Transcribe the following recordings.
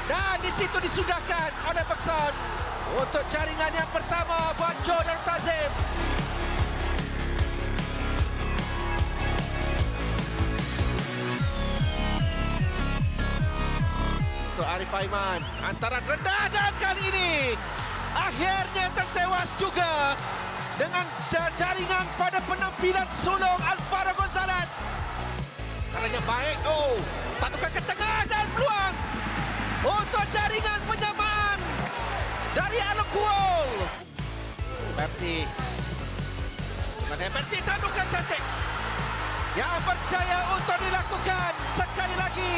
Dan di situ disudahkan oleh Bekson untuk jaringan yang pertama buat Johor Darul Ta'zim. Untuk Arif Aiman, hantaran rendah dan kali ini akhirnya tertewas juga dengan jaringan pada penampilan sulung Alvaro Gonzalez. Caranya baik, tanukan ke tengah dan peluang untuk jaringan penyamaan dari Alokuol. Berti tanukan cantik yang berjaya untuk dilakukan sekali lagi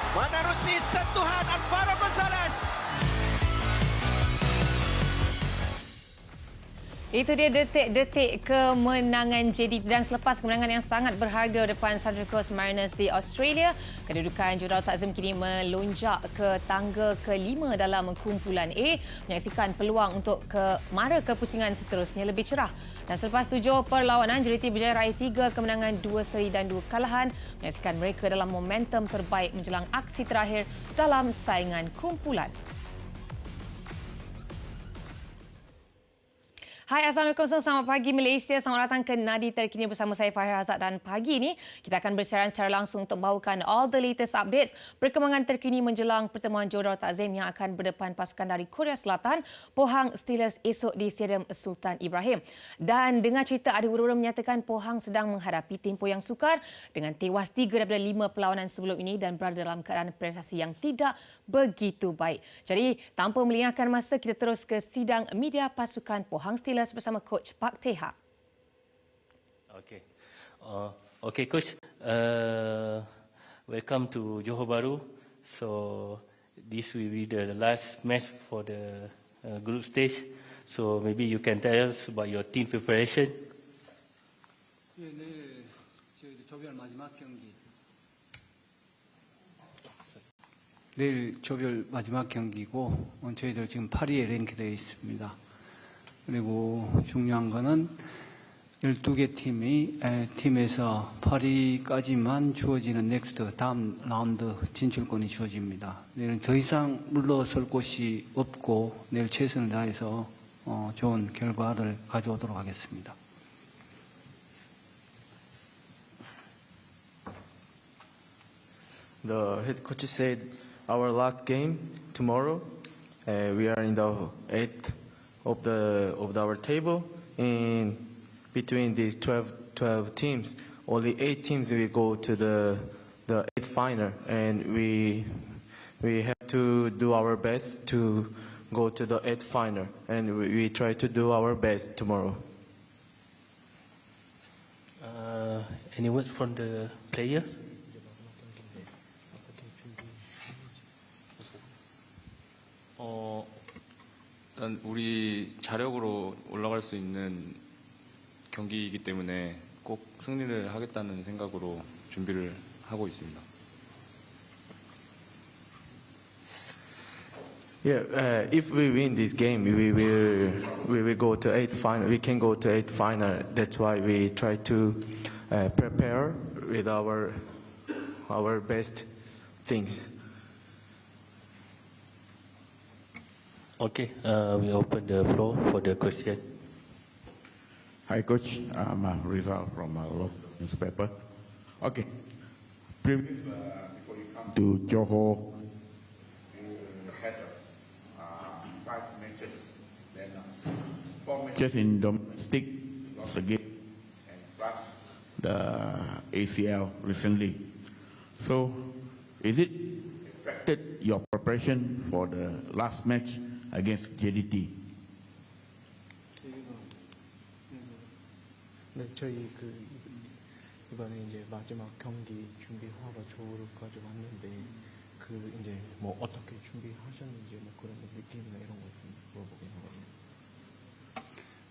menerusi sentuhan Alvaro Gonzalez. Itu dia detik-detik kemenangan JD. Dan selepas kemenangan yang sangat berharga depan Central Coast Mariners di Australia, kedudukan Johor Darul Ta'zim kini melonjak ke tangga kelima dalam kumpulan A, menyaksikan peluang untuk mara kepusingan seterusnya lebih cerah. Dan selepas 7 perlawanan, JDT berjaya raih 3 kemenangan, 2 seri dan 2 kalahan, menyaksikan mereka dalam momentum terbaik menjelang aksi terakhir dalam saingan kumpulan. Hai, Assalamualaikum, selamat pagi Malaysia. Selamat datang ke Nadi Terkini bersama saya Fahir Azad. Dan pagi ini kita akan bersiaran secara langsung untuk membawakan all the latest updates perkembangan terkini menjelang pertemuan Johor Darul Ta'zim yang akan berdepan pasukan dari Korea Selatan, Pohang Steelers esok di Stadium Sultan Ibrahim. Dan dengar cerita ada urus menyatakan Pohang sedang menghadapi tempoh yang sukar dengan tewas 3 daripada 5 perlawanan sebelum ini dan berada dalam keadaan prestasi yang tidak begitu baik. Jadi tanpa melengahkan masa, kita terus ke sidang media pasukan Pohang Steelers bersama Coach Pak Teha. Okay, Coach. Welcome to Johor Bahru. So this will be the last match for the group stage. So maybe you can tell us about your team preparation. 예, 내일 저희들 조별 마지막 경기. 내일 조별 마지막 경기고 저희들 지금 8위에 랭크되어 있습니다. 그리고 중요한 거는 12개 팀에서 8위까지만 주어지는 넥스트 다음 라운드 진출권이 주어집니다. 내일은 더 이상 물러설 곳이 없고 내일 최선을 다해서 좋은 결과를 가져오도록 하겠습니다. The head coach said our last game tomorrow. We are in the 8th of our table, and between these 12 teams, only 8 teams will go to the 8th final, and we have to do our best to go to the 8th final, and we try to do our best tomorrow. Any words from the players? 일단 우리 자력으로 올라갈 수 있는 경기이기 때문에 꼭 승리를 하겠다는 생각으로 준비를 하고 있습니다. Yeah, if we win this game, we will go to 8th final. We can go to 8th final. That's why we try to prepare with our best things. Okay, we open the floor for the question. Hi, Coach. I'm Rizal from local newspaper. Okay. Previous, before you come to Johor, you had 5 matches, then 4 matches in domestic, lost again, and plus the ACL recently. So, is it affected your preparation for the last match against JDT? 네, 저희 이번에 이제 마지막 경기 준비하러 조르까지 왔는데 이제 뭐 어떻게 준비하셨는지 뭐 그런 느낌이나 이런 거 좀 물어보긴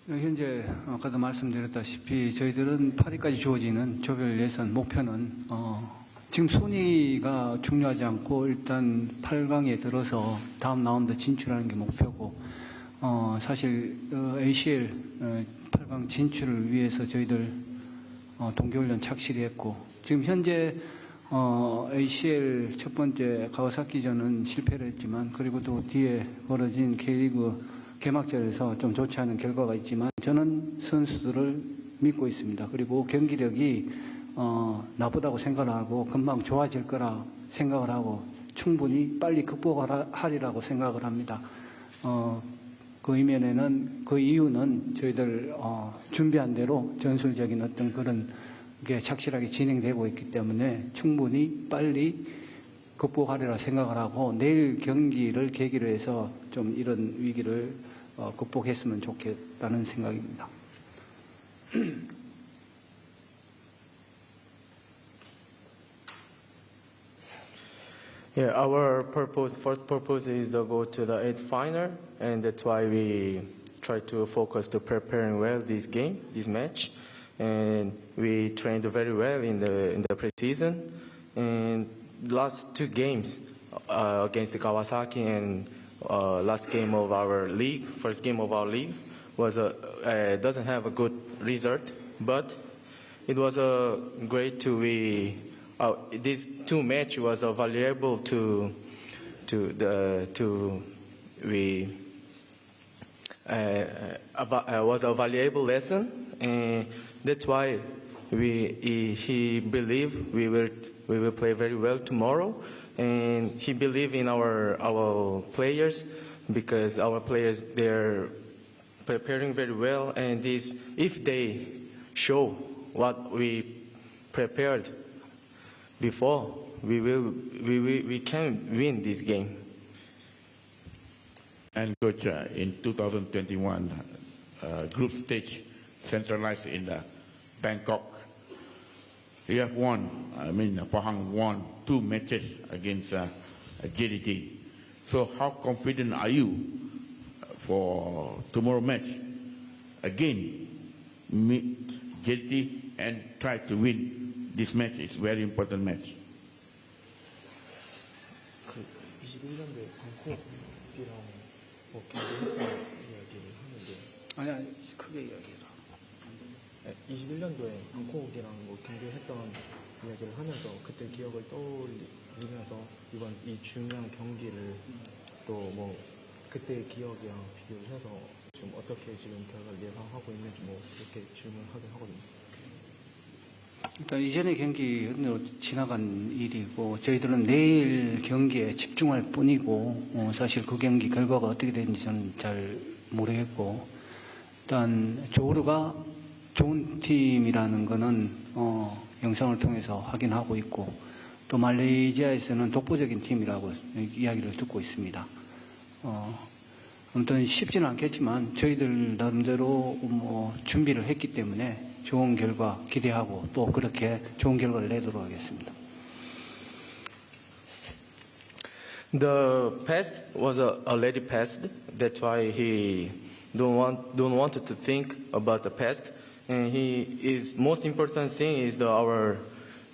하거든요. 현재 아까도 말씀드렸다시피 저희들은 8위까지 주어지는 조별 예선 목표는 지금 순위가 중요하지 않고 일단 8강에 들어서 다음 라운드 진출하는 게 목표고 사실 ACL 8강 진출을 위해서 저희들 동계훈련 착실히 했고 지금 현재 ACL 첫 번째 가와사키전은 실패를 했지만 그리고 또 뒤에 벌어진 K리그 개막전에서 좀 좋지 않은 결과가 있지만 저는 선수들을 믿고 있습니다. 그리고 경기력이 나쁘다고 생각을 하고 금방 좋아질 거라 생각을 하고 충분히 빨리 극복하리라고 생각을 합니다. 그 이유는 저희들 준비한 대로 전술적인 어떤 그런 게 착실하게 진행되고 있기 때문에 충분히 빨리 극복하리라 생각을 하고 내일 경기를 계기로 해서 좀 이런 위기를 극복했으면 좋겠다는 생각입니다. Yeah, our first purpose is to go to the eighth final, and that's why we try to focus to preparing well this match, and we trained very well in the preseason, and last two games against the Kawasaki and last game of our league, first game of our league, was doesn't have a good result, but it was great to these two match was valuable was a valuable lesson, and that's why he believed we will play very well tomorrow, and he believed in our players because our players they're preparing very well, and if they show what we prepared before, we can win this game. And coach, in 2021 group stage centralized in Bangkok, you have won. Pohang won 2 matches against JDT. So how confident are you for tomorrow match? Again, meet JDT and try to win. This match is very important match. 21년도에 방콕이랑 경기했던 이야기를 하는데 아니 크게 이야기해라. 21년도에 방콕이랑 경기했던 이야기를 하면서 그때 기억을 떠올리면서 이번 이 중요한 경기를 또 그때 기억이랑 비교를 해서 좀 어떻게 지금 결과를 예상하고 있는지 그렇게 질문하긴 하거든요. 일단 이전의 경기는 지나간 일이고 저희들은 내일 경기에 집중할 뿐이고 사실 그 경기 결과가 어떻게 되는지 저는 잘 모르겠고 일단 조르가 좋은 팀이라는 거는 영상을 통해서 확인하고 있고 또 말레이시아에서는 독보적인 팀이라고 이야기를 듣고 있습니다. 아무튼 쉽지는 않겠지만 저희들 나름대로 준비를 했기 때문에 좋은 결과 기대하고 또 그렇게 좋은 결과를 내도록 하겠습니다. The past was already past. That's why he don't want to think about the past. And most important thing is our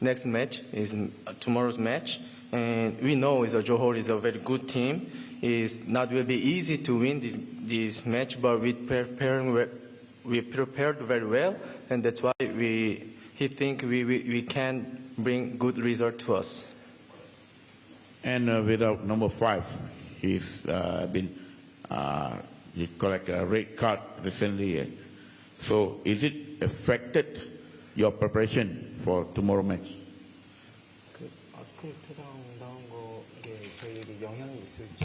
next match is tomorrow's match. And we know Johor is a very good team. It's not will be easy to win this match, but we prepared very well, and that's why he think we can bring good result to us. And without number 5, he's he collect a red card recently. So is it affected your preparation for tomorrow match? 그 아스크로 퇴장 당한 거에 저희에게 영향이 있을지.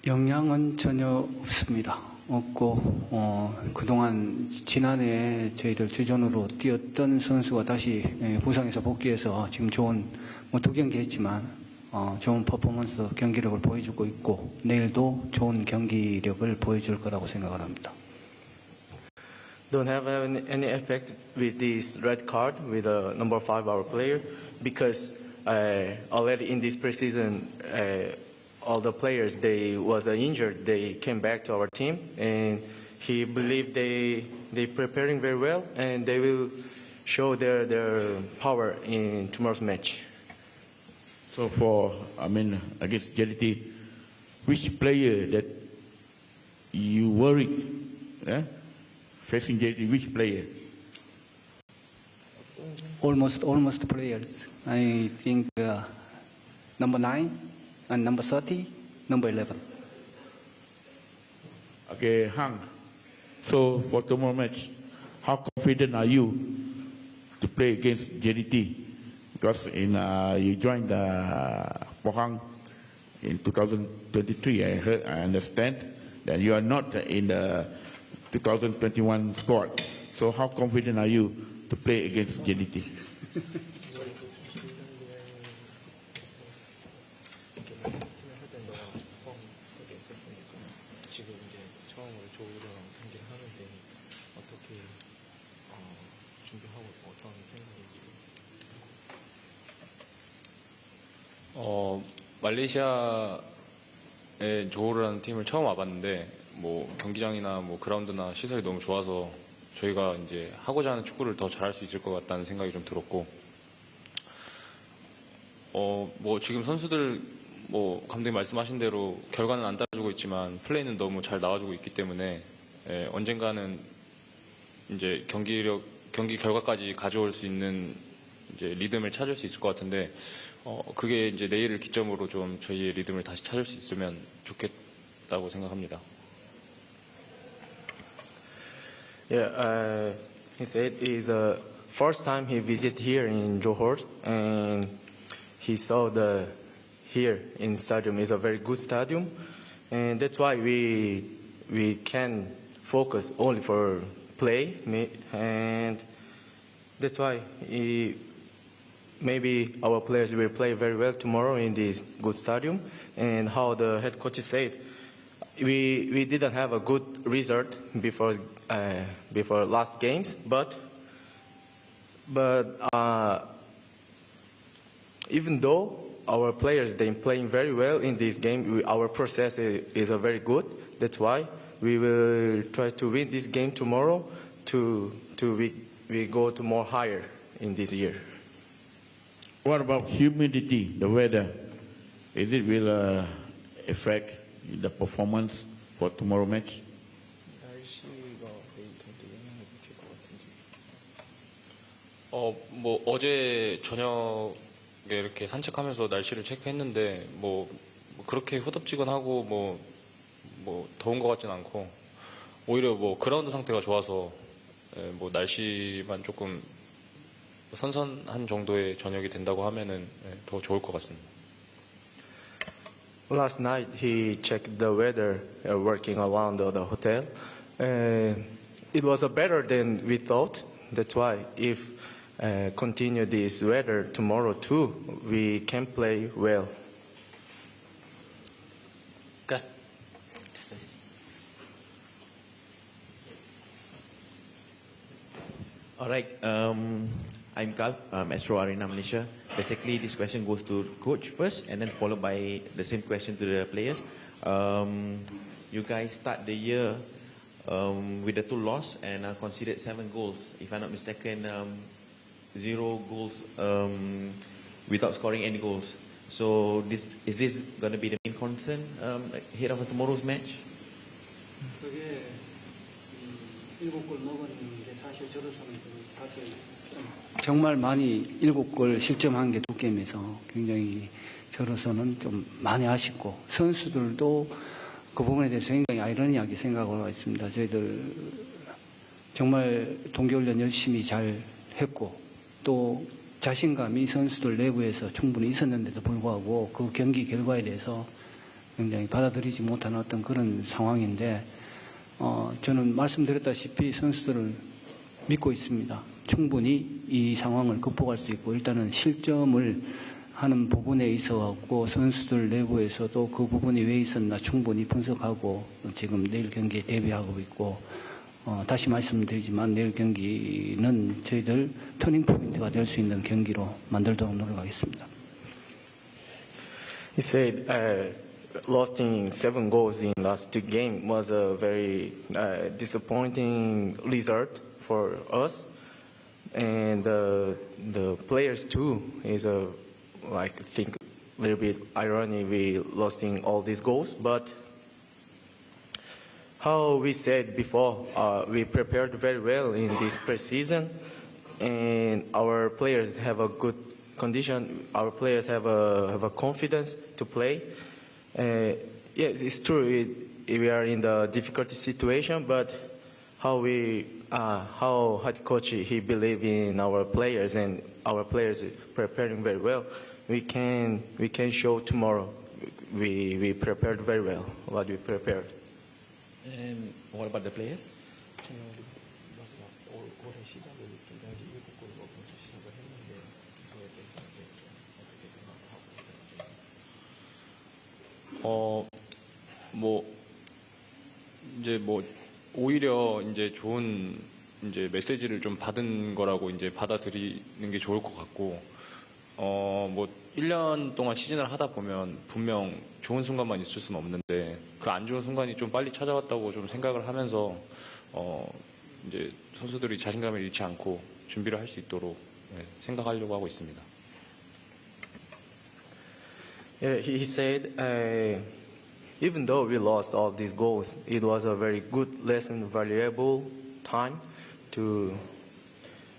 영향은 전혀 없습니다. 없고 그동안 지난해 저희들 주전으로 뛰었던 선수가 다시 부상에서 복귀해서 지금 좋은 2경기 했지만 좋은 퍼포먼스 경기력을 보여주고 있고 내일도 좋은 경기력을 보여줄 거라고 생각을 합니다. Don't have any effect with this red card with number 5 our player because already in this preseason all the players they was injured, they came back to our team, and he believed they preparing very well, and they will show their power in tomorrow's match. So against JDT, which player that you worried facing JDT? Which player? almost players. I think number 9 and number 30, number 11. Okay, Hang. So for tomorrow match, how confident are you to play against JDT? Because you joined Pohang in 2023. I understand that you are not in the 2021 squad. So how confident are you to play against JDT? 지금 이제 처음으로 조우랑 경기를 하는데 어떻게 준비하고 어떤 생각인지. 말레이시아의 조호르라는 팀을 처음 와봤는데 뭐 경기장이나 뭐 그라운드나 시설이 너무 좋아서 저희가 이제 하고자 하는 축구를 더 잘할 수 있을 것 같다는 생각이 좀 들었고, 뭐 지금 선수들 뭐 감독님 말씀하신 대로 결과는 안 따라주고 있지만 플레이는 너무 잘 나와주고 있기 때문에 언젠가는 이제 경기 결과까지 가져올 수 있는 이제 리듬을 찾을 수 있을 것 같은데, 그게 이제 내일을 기점으로 좀 저희의 리듬을 다시 찾을 수 있으면 좋겠다고 생각합니다. Yeah, he said it's the first time he visited here in Johor, and he saw here in stadium is a very good stadium, and that's why we can focus only for play, and that's why maybe our players will play very well tomorrow in this good stadium. And how the head coach said, we didn't have a good result before last games, but even though our players they playing very well in this game, our process is very good. That's why we will try to win this game tomorrow we go to more higher in this year. What about humidity, the weather? Is it will affect the performance for tomorrow match? 날씨가 내일 경기에 영향을 미칠 것 같은지. 뭐 어제 저녁에 이렇게 산책하면서 날씨를 체크했는데 뭐 그렇게 후덥지근하고 뭐 더운 것 같진 않고, 오히려 뭐 그라운드 상태가 좋아서 뭐 날씨만 조금 선선한 정도의 저녁이 된다고 하면은 더 좋을 것 같습니다. Last night he checked the weather working around the hotel. It was better than we thought. That's why if continue this weather tomorrow too, we can play well. Okay. All right. I'm Carl, Astro Arena Malaysia. Basically, this question goes to coach first, and then followed by the same question to the players. You guys start the year with the 2 loss and conceded 7 goals. If I'm not mistaken, 0 goals without scoring any goals. So, is this going to be the main concern ahead of tomorrow's match? 그게 7골 먹었는데 사실 저로서는 사실 정말 많이 7골 실점한 게 두 게임에서 굉장히 저로서는 좀 많이 아쉽고, 선수들도 그 부분에 대해서 굉장히 아이러니하게 생각하고 있습니다. 저희들 정말 동계훈련 열심히 잘 했고, 또 자신감이 선수들 내부에서 충분히 있었는데도 불구하고 그 경기 결과에 대해서 굉장히 받아들이지 못하는 어떤 그런 상황인데, 저는 말씀드렸다시피 선수들을 믿고 있습니다. 충분히 이 상황을 극복할 수 있고, 일단은 실점을 하는 부분에 있어서 선수들 내부에서도 그 부분이 왜 있었나 충분히 분석하고 지금 내일 경기에 대비하고 있고, 다시 말씀드리지만 내일 경기는 저희들 터닝 포인트가 될 수 있는 경기로 만들도록 노력하겠습니다. He said losing 7 goals in last 2 games was a very disappointing result for us, and the players too is I think a little bit ironic we losing all these goals, but how we said before, we prepared very well in this pre-season, and our players have a good condition. Our players have a confidence to play. Yes, it's true. We are in the difficult situation, but how head coach he believe in our players, and our players preparing very well. We can show tomorrow. We prepared very well what we prepared. And what about the players? 올해 시작을 좀 경기 7골 먹으면서 시작을 했는데 그거에 대해서 이제 좀 어떻게 생각하고 뭐 오히려 이제 좋은 이제 메시지를 좀 받은 거라고 이제 받아들이는 게 좋을 것 같고 뭐 1년 동안 시즌을 하다 보면 분명 좋은 순간만 있을 수는 없는데 그 안 좋은 순간이 좀 빨리 찾아왔다고 좀 생각을 하면서 이제 선수들이 자신감을 잃지 않고 준비를 할 수 있도록 생각하려고 하고 있습니다. Yeah, he said, even though we lost all these goals, it was a very good lesson, valuable time to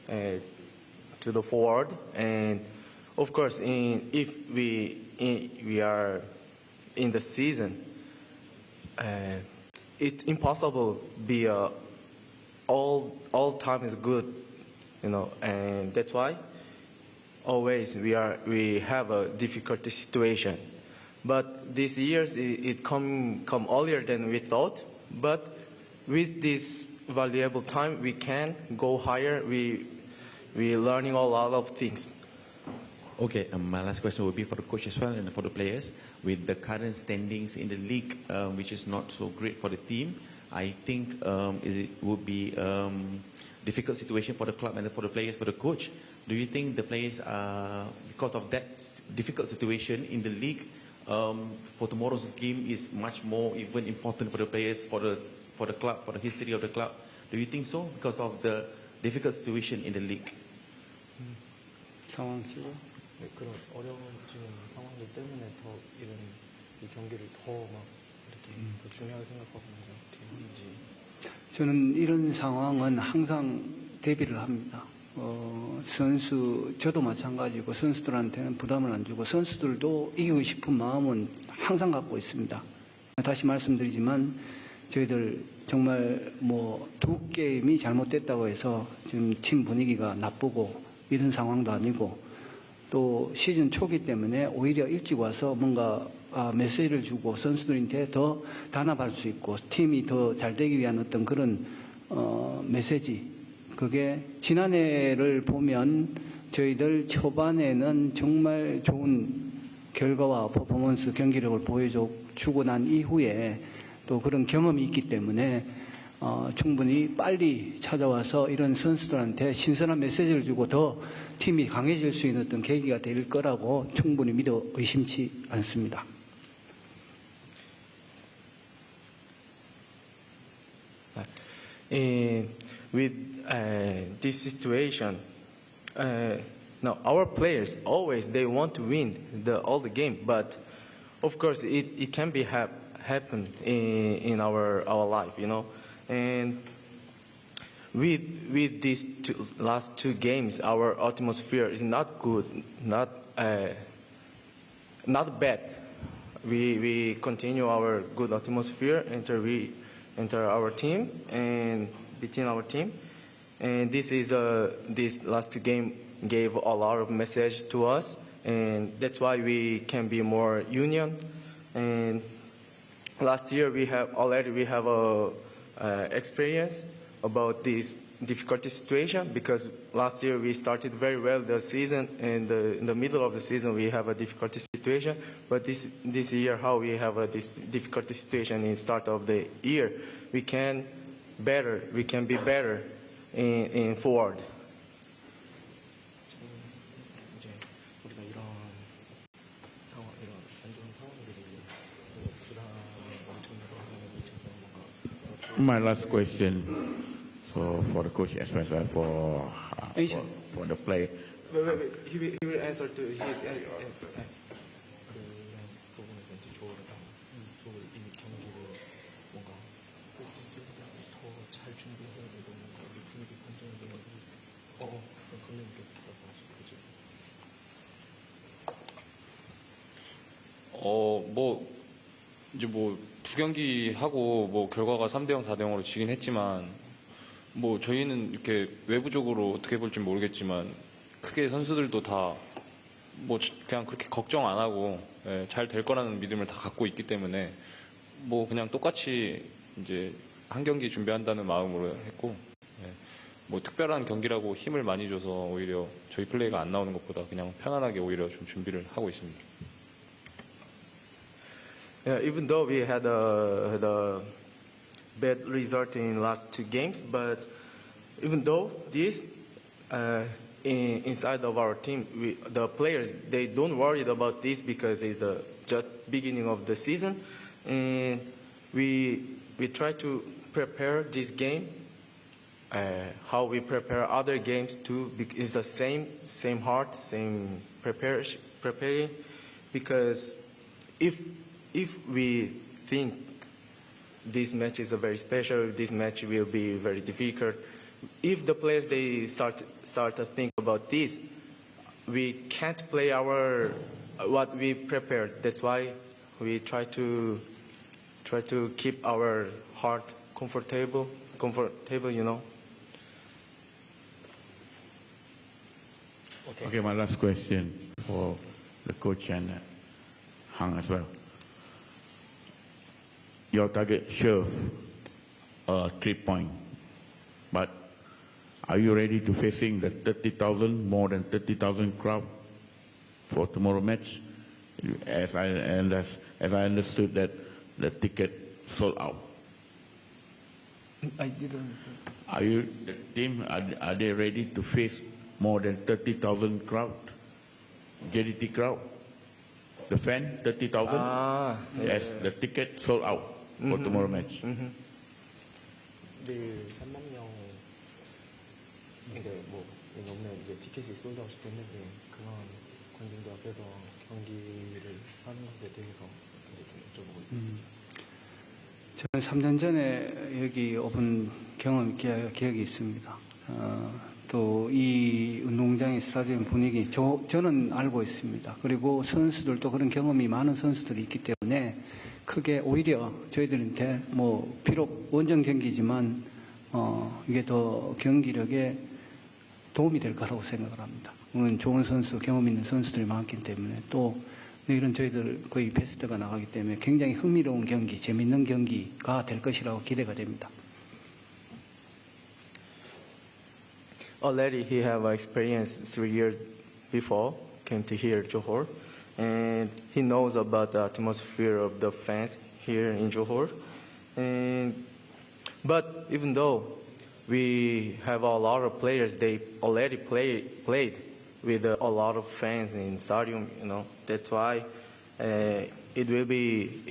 the forward. And of course, if we are in the season, it's impossible be all time is good, and that's why always we have a difficult situation. But this years it come earlier than we thought. But with this valuable time, we can go higher. We learning a lot of things. Okay, my last question will be for the coach as well and for the players. With the current standings in the league, which is not so great for the team, I think it would be difficult situation for the club and for the players, for the coach. Do you think the players, because of that difficult situation in the league, for tomorrow's game is much more even important for the players, for the club, for the history of the club? Do you think so? Because of the difficult situation in the league. 상황실요? 네, 그런 어려워지는 상황들 때문에 더 이런 이 경기를 더 막 이렇게 더 중요하게 생각하고 어떻게 하는지. 저는 이런 상황은 항상 대비를 합니다. 저도 마찬가지고 선수들한테는 부담을 안 주고 선수들도 이기고 싶은 마음은 항상 갖고 있습니다. 다시 말씀드리지만 저희들 정말 두 게임이 잘못됐다고 해서 지금 팀 분위기가 나쁘고 이런 상황도 아니고 또 시즌 초기 때문에 오히려 일찍 와서 뭔가 메시지를 주고 선수들한테 더 단합할 수 있고 팀이 더 잘 되기 위한 어떤 그런 메시지, 그게 지난해를 보면 저희들 초반에는 정말 좋은 결과와 퍼포먼스 경기력을 보여주고 난 이후에 또 그런 경험이 있기 때문에 충분히 빨리 찾아와서 이런 선수들한테 신선한 메시지를 주고 더 팀이 강해질 수 있는 어떤 계기가 될 거라고 충분히 믿어 의심치 않습니다. With this situation, now our players always they want to win all the game, but of course it can be happen in our life, and with these last two games, our atmosphere is not good, not bad. We continue our good atmosphere enter our team and between our team, and this last two game gave a lot of message to us, and that's why we can be more union. And last year we have a experience about this difficult situation, because last year we started very well the season, and in the middle of the season we have a difficult situation. But this year, how we have this difficult situation in start of the year, we can be better in forward. 이제 우리가 이런 상황, 이런 안 좋은 상황들이 부담을 엄청 하는 My last question, so for the coach as well as for the play. Wait. He will answer to his. 그런 부분에서 이제 조어가 이 경기를 뭔가 더 잘 준비해야 되고 뭔가 우리 분위기 판정이 이제 두 경기 하고 결과가 3대0, 4대0으로 지긴 했지만 저희는 이렇게 외부적으로 어떻게 볼지 모르겠지만 크게 선수들도 다 그냥 그렇게 걱정 안 하고 잘 될 거라는 믿음을 다 갖고 있기 때문에 그냥 똑같이 이제 한 경기 준비한다는 마음으로 했고 특별한 경기라고 힘을 많이 줘서 오히려 저희 플레이가 안 나오는 것보다 그냥 편안하게 오히려 좀 준비를 하고 있습니다. Yeah, even though we had a bad result in last two games, but even though this inside of our team, the players they don't worry about this because it's the just beginning of the season, and we try to prepare this game. How we prepare other games too is the same heart, same preparing, because if we think this match is a very special, this match will be very difficult. If the players they start to think about this, we can't play our what we prepared. That's why we try to keep our heart comfortable, you know. Okay, my last question for the coach and Hang as well. Your target serve 3 points, but are you ready to facing the 30,000, more than 30,000 crowd for tomorrow match? As I understood that the ticket sold out. I didn't. Are you the team? Are they ready to face more than 30,000 crowd, JDT crowd? The fan 30,000. As the ticket sold out for tomorrow match. 내일 3만 명 이제 오늘 이제 티켓이 솔드아웃이 됐는데 그런 관중들 앞에서 경기를 하는 것에 대해서 좀 여쭤보고 있습니다. 저는 3년 전에 여기 오픈 기억이 있습니다. 또 이 운동장의 스타디움 분위기 저는 알고 있습니다. 그리고 선수들도 그런 경험이 많은 선수들이 있기 때문에 크게 오히려 저희들한테 비록 원정 경기지만 이게 더 경기력에 도움이 될 거라고 생각을 합니다. 좋은 선수, 경험 있는 선수들이 많기 때문에 또 내일은 저희들 거의 베스트가 나가기 때문에 굉장히 흥미로운 경기, 재밌는 경기가 될 것이라고 기대가 됩니다. Already he have experience 3 years before, came to here, Johor, and he knows about the atmosphere of the fans here in Johor. But even though we have a lot of players, they already played with a lot of fans in stadium, you know. That's why it will be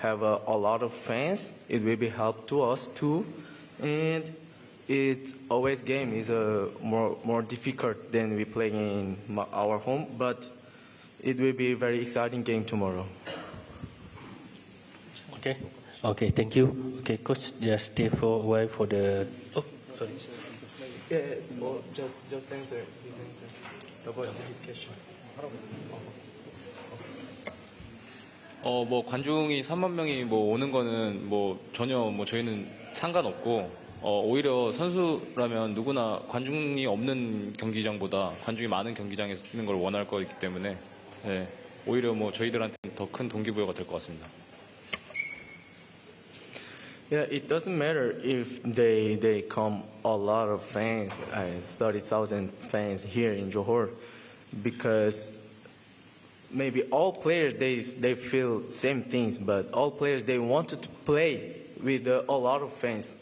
have a lot of fans. It will be help to us too, and it's always game is more difficult than we play in our home, but it will be a very exciting game tomorrow. Okay, thank you. Okay, coach, just stay for a while for the. Oh, sorry. Yeah, well, just answer about his question. 관중이 3만 명이 오는 거는 전혀 저희는 상관없고 오히려 선수라면 누구나 관중이 없는 경기장보다 관중이 많은 경기장에서 뛰는 걸 원할 거기 때문에 오히려 저희들한테는 더 큰 동기부여가 될 것 같습니다. Yeah, it doesn't matter if they come a lot of fans, 30,000 fans here in Johor, because maybe all players they feel same things, but all players they wanted to play with a lot of fans.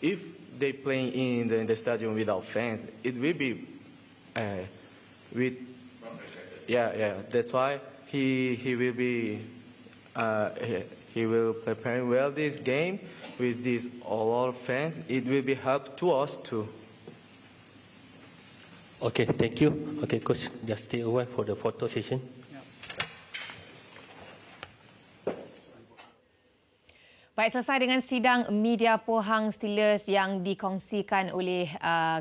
If they play in the stadium without fans, it will be with That's why he will be he will prepare well this game with this a lot of fans. It will be help to us too. Okay, thank you. Okay, coach, just stay a while for the photo session. Baik, selesai dengan sidang media Pohang Steelers yang dikongsikan oleh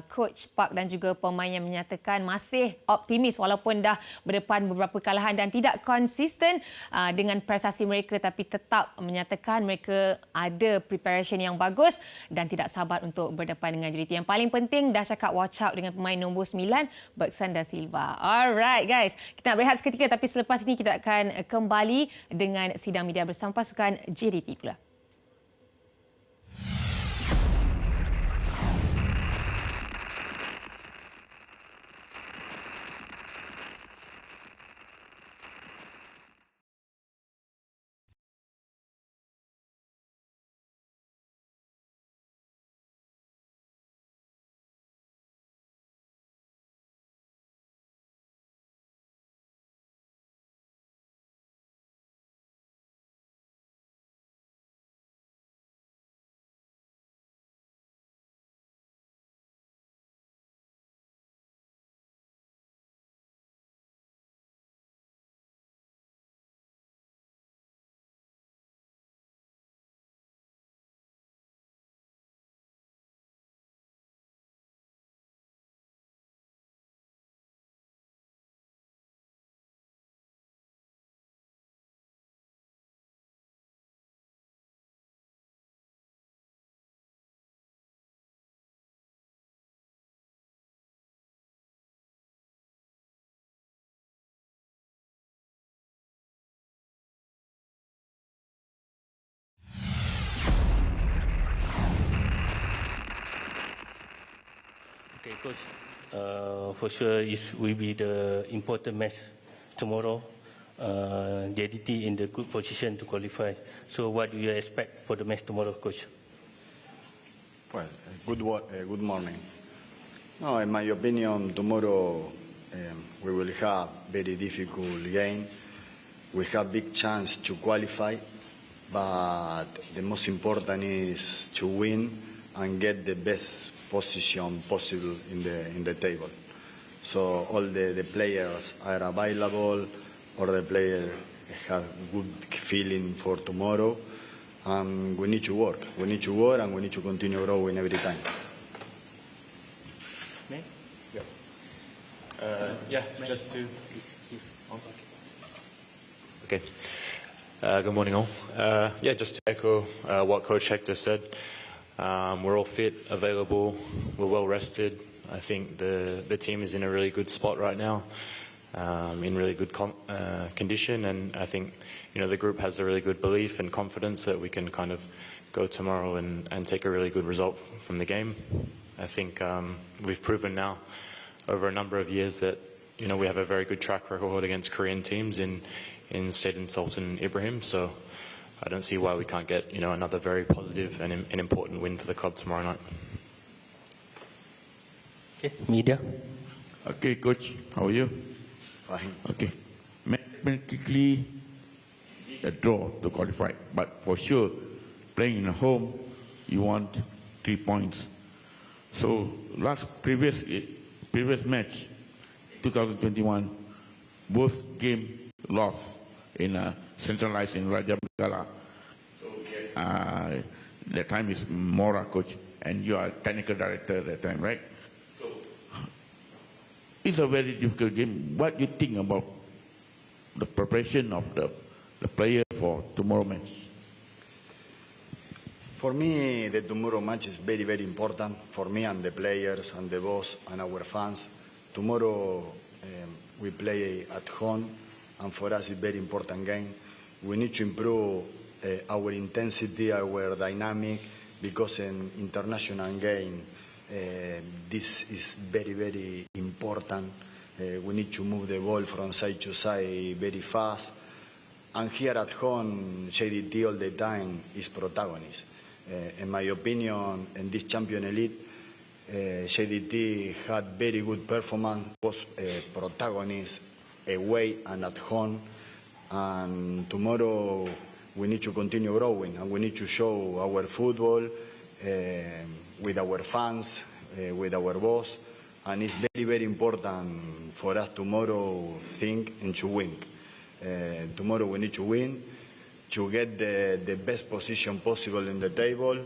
Coach Park dan juga pemain yang menyatakan masih optimis walaupun dah berdepan beberapa kekalahan dan tidak konsisten dengan prestasi mereka, tapi tetap menyatakan mereka ada preparation yang bagus dan tidak sabar untuk berdepan dengan JDT. Yang paling penting dah cakap watch out dengan pemain nombor 9, Bergson da Silva. Alright guys, kita nak berehat seketika tapi selepas ini kita akan kembali dengan sidang media bersama pasukan JDT pula. Okay, Coach. For sure, it will be the important match tomorrow. JDT in the good position to qualify. So, what do you expect for the match tomorrow, Coach? Well, good morning. No, in my opinion, tomorrow we will have very difficult game. We have big chance to qualify, but the most important is to win and get the best position possible in the table. So all the players are available, or the players have good feeling for tomorrow, and we need to work. We need to work, and we need to continue growing every time. Me? Just to... Okay. Good morning, all. Just to echo what Coach Hector said, we're all fit, available, we're well rested. I think the team is in a really good spot right now, in really good condition, and I think the group has a really good belief and confidence that we can kind of go tomorrow and take a really good result from the game. I think we've proven now over a number of years that we have a very good track record against Korean teams in Stadium Sultan Ibrahim, so I don't see why we can't get another very positive and an important win for the club tomorrow night. Okay, media. Okay, Coach, how are you? Fine. Okay. Mathematically, a draw to qualify, but for sure, playing at home, you want 3 points. So previous match, 2021, both game lost in centralized in Raja Megala. That time is Mora coach, and you are technical director at that time, right? So it's a very difficult game. What do you think about the preparation of the player for tomorrow match? For me, the tomorrow match is very, very important for me and the players and the boss and our fans. Tomorrow we play at home, and for us it's a very important game. We need to improve our intensity, our dynamic, because in international game this is very, very important. We need to move the ball from side to side very fast. And here at home, JDT all the time is protagonist. In my opinion, in this Champion Elite, JDT had very good performance, was protagonist away and at home. And tomorrow we need to continue growing, and we need to show our football with our fans, with our boss. And it's very, very important for us tomorrow think and to win. Tomorrow we need to win. to get the best position possible in the table.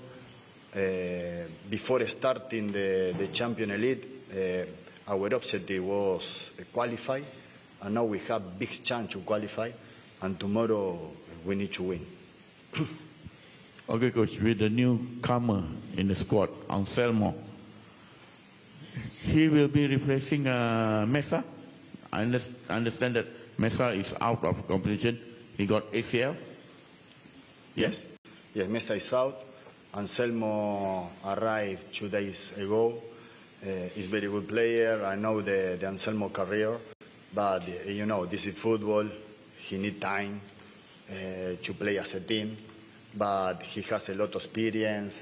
Before starting the Champion Elite, our objective was qualify, and now we have big chance to qualify, and tomorrow we need to win. Okay, coach, with the newcomer in the squad, Anselmo, he will be replacing Mesa. I understand that Mesa is out of competition. He got ACL. Yes, Mesa is out. Anselmo arrived 2 days ago. He's a very good player. I know the Anselmo career, but you know, this is football. He needs time to play as a team, but he has a lot of experience.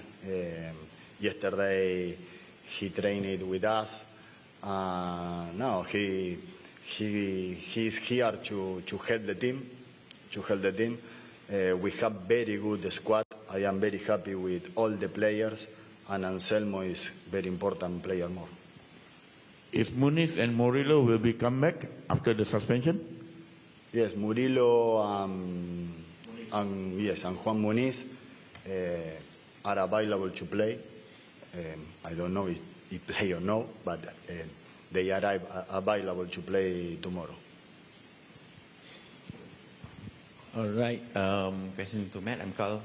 Yesterday he trained with us. Now he's here to help the team. We have very good squad. I am very happy with all the players, and Anselmo is very important player more. Is Muniz and Murillo will be come back after the suspension? Yes, Murillo and Juan Muniz are available to play. I don't know if he play or no, but they are available to play tomorrow. All right. Question to Matt. I'm Carl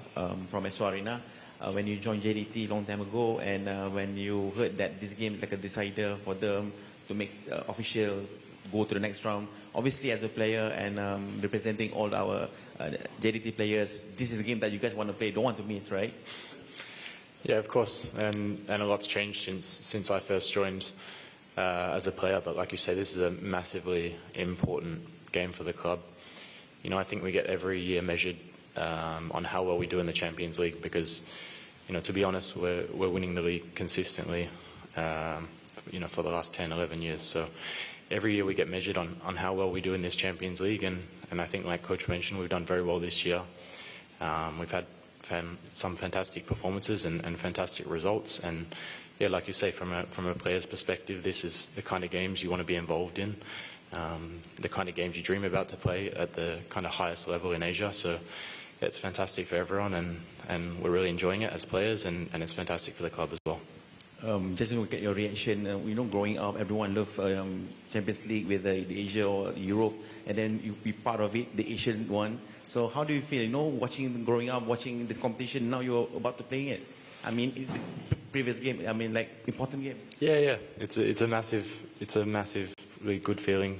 from Astro Arena. When you joined JDT long time ago, and when you heard that this game is like a decider for them to make official go to the next round, obviously as a player and representing all our JDT players, this is a game that you guys want to play, don't want to miss, right? Yeah, of course, and a lot's changed since I first joined as a player. But like you say, this is a massively important game for the club. You know, I think we get every year measured on how well we do in the Champions League because, you know, to be honest, we're winning the league consistently, you know, for the last 10, 11 years. So every year we get measured on how well we do in this Champions League, and I think, like Coach mentioned, we've done very well this year. We've had some fantastic performances and fantastic results, and yeah, like you say, from a player's perspective, this is the kind of games you want to be involved in, the kind of games you dream about to play at the kind of highest level in Asia. So yeah, it's fantastic for everyone, and we're really enjoying it as players, and it's fantastic for the club as well. Just to get your reaction, you know, growing up, everyone loved Champions League with the Asia or Europe, and then you be part of it, the Asian one. So how do you feel, you know, growing up, watching this competition, now you're about to play it? I mean, previous game, I mean, like, important game. Yeah. It's a massively good feeling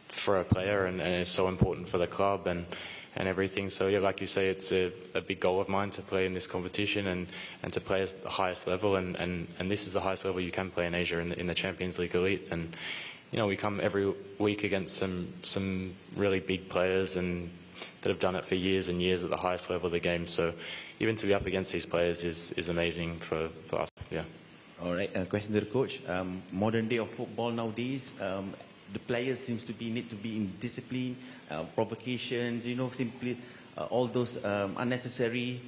for a player, and it's so important for the club and everything. So yeah, like you say, it's a big goal of mine to play in this competition and to play at the highest level, and this is the highest level you can play in Asia in the Champions League Elite. And you know, we come every week against some really big players and that have done it for years and years at the highest level of the game. So even to be up against these players is amazing for us. Yeah. All right. Question to the coach. Modern day of football nowadays, the players seems to need to be in discipline, provocations, you know, simply all those unnecessary.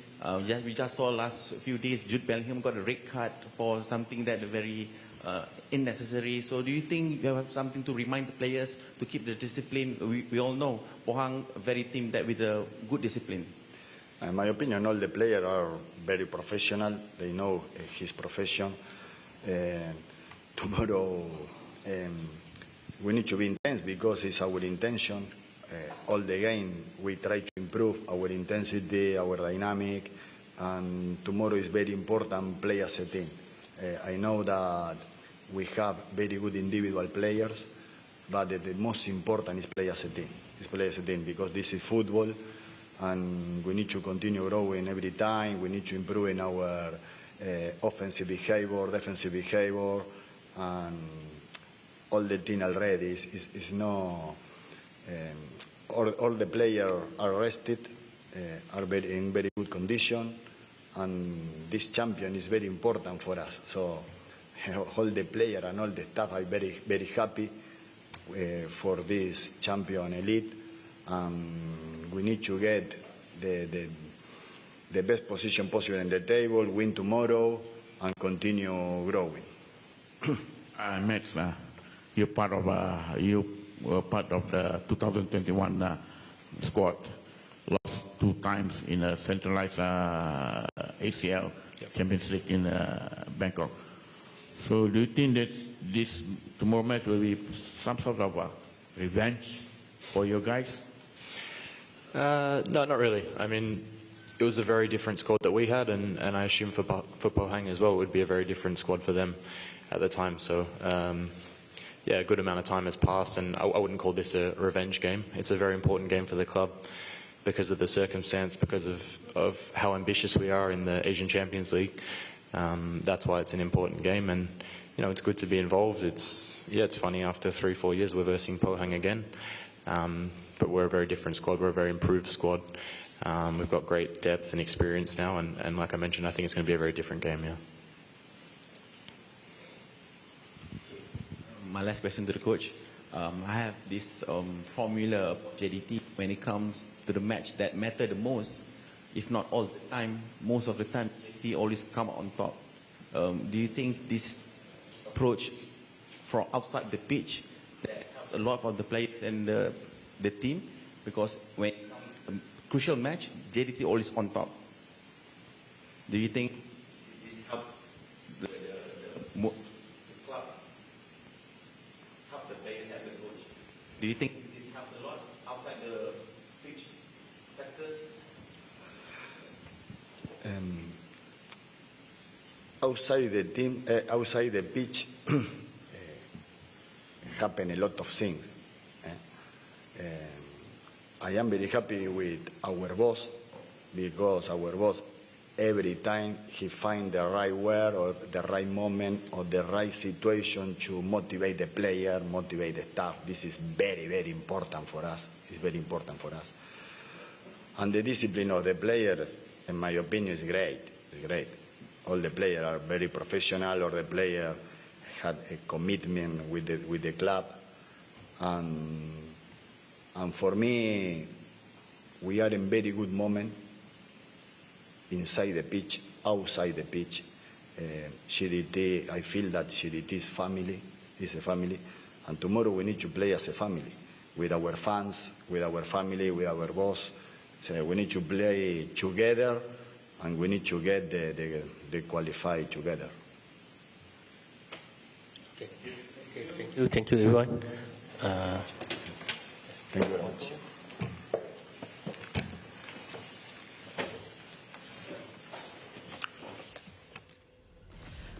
We just saw last few days Jude Bellingham got a red card for something that very unnecessary. So do you think you have something to remind the players to keep the discipline? We all know Pohang very team that with a good discipline. In my opinion, all the players are very professional. They know his profession. Tomorrow we need to be intense because it's our intention. All the game we try to improve our intensity, our dynamic, and tomorrow is very important play as a team. I know that we have very good individual players, but the most important is play as a team. Is play as a team because this is football, and we need to continue growing every time. We need to improve in our offensive behavior, defensive behavior, and all the team already is no. All the players are rested, are in very good condition, and this champion is very important for us. So all the players and all the staff are very, very happy for this champion elite. We need to get the best position possible in the table, win tomorrow, and continue growing. Max, you're part of the 2021 squad. Lost 2 times in a centralized ACL Champions League in Bangkok. So do you think that this tomorrow match will be some sort of a revenge for your guys? No, not really. I mean, it was a very different squad that we had, and I assume for Pohang as well, it would be a very different squad for them at the time. So, yeah, a good amount of time has passed, and I wouldn't call this a revenge game. It's a very important game for the club because of the circumstance, because of how ambitious we are in the Asian Champions League. That's why it's an important game, and you know, it's good to be involved. It's funny after 3-4 years we're versing Pohang again, but we're a very different squad. We're a very improved squad. We've got great depth and experience now, and like I mentioned, I think it's going to be a very different game. Yeah. My last question to the coach. I have this formula of JDT when it comes to the match that matter the most, if not all the time, most of the time, JDT always come on top. Do you think this approach from outside the pitch that helps a lot for the players and the team? Because when a crucial match, JDT always on top. Do you think this helps the club? Help the players and the coach? Do you think this helps a lot outside the pitch factors? Outside the team, outside the pitch, happen a lot of things. I am very happy with our boss, because our boss, every time he finds the right word or the right moment or the right situation to motivate the player, motivate the staff. This is very, very important for us. It's very important for us. And the discipline of the player, in my opinion, is great. It's great. All the players are very professional, or the player had a commitment with the club. And for me, we are in very good moment inside the pitch, outside the pitch. CDT, I feel that CDT is family, is a family, and tomorrow we need to play as a family, with our fans, with our family, with our boss. So we need to play together, and we need to get the qualify together. Okay. Thank you, everyone. Thank you very much.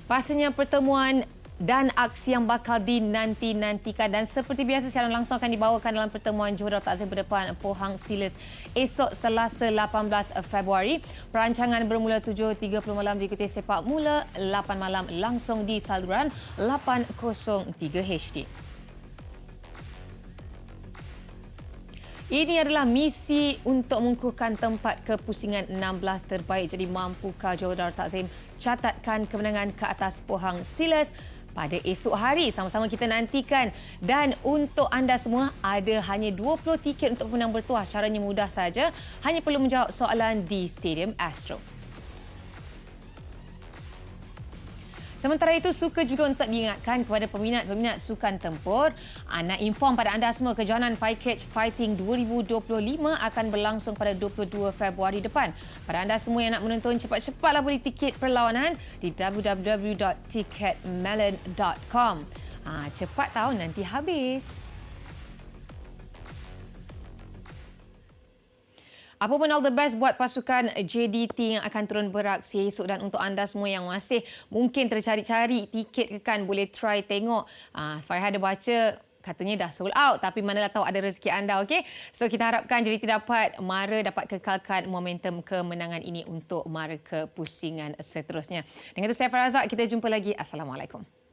Pastinya pertemuan dan aksi yang bakal dinanti-nantikan, dan seperti biasa siaran langsung akan dibawakan dalam pertemuan Johor Takzim berdepan Pohang Steelers esok Selasa 18 Februari. Perancangan bermula 7.30 malam diikuti sepak mula 8 malam langsung di saluran 803 HD. Ini adalah misi untuk mengukuhkan tempat kepusingan 16 terbaik. Jadi mampukah Johor Darul Takzim catatkan kemenangan ke atas Pohang Steelers pada esok hari? Sama-sama kita nantikan. Dan untuk anda semua, ada hanya 20 tiket untuk pemenang bertuah. Caranya mudah saja. Hanya perlu menjawab soalan di Stadium Astro. Sementara itu, suka juga untuk diingatkan kepada peminat-peminat sukan tempur. Nak inform pada anda semua, kejohanan Fight Catch Fighting 2025 akan berlangsung pada 22 Februari depan. Pada anda semua yang nak menonton, cepat-cepatlah beli tiket perlawanan di www.ticketmelon.com. Cepat tahu, nanti habis. Apa pun, all the best buat pasukan JDT yang akan turun beraksi esok. Dan untuk anda semua yang masih mungkin tercari-cari tiket kan, boleh try tengok. Farah ada baca katanya dah sold out, tapi manalah tahu ada rezeki anda, okey? So kita harapkan JDT dapat mara, dapat kekalkan momentum kemenangan ini untuk mara ke pusingan seterusnya. Dengan itu saya Farah, kita jumpa lagi. Assalamualaikum.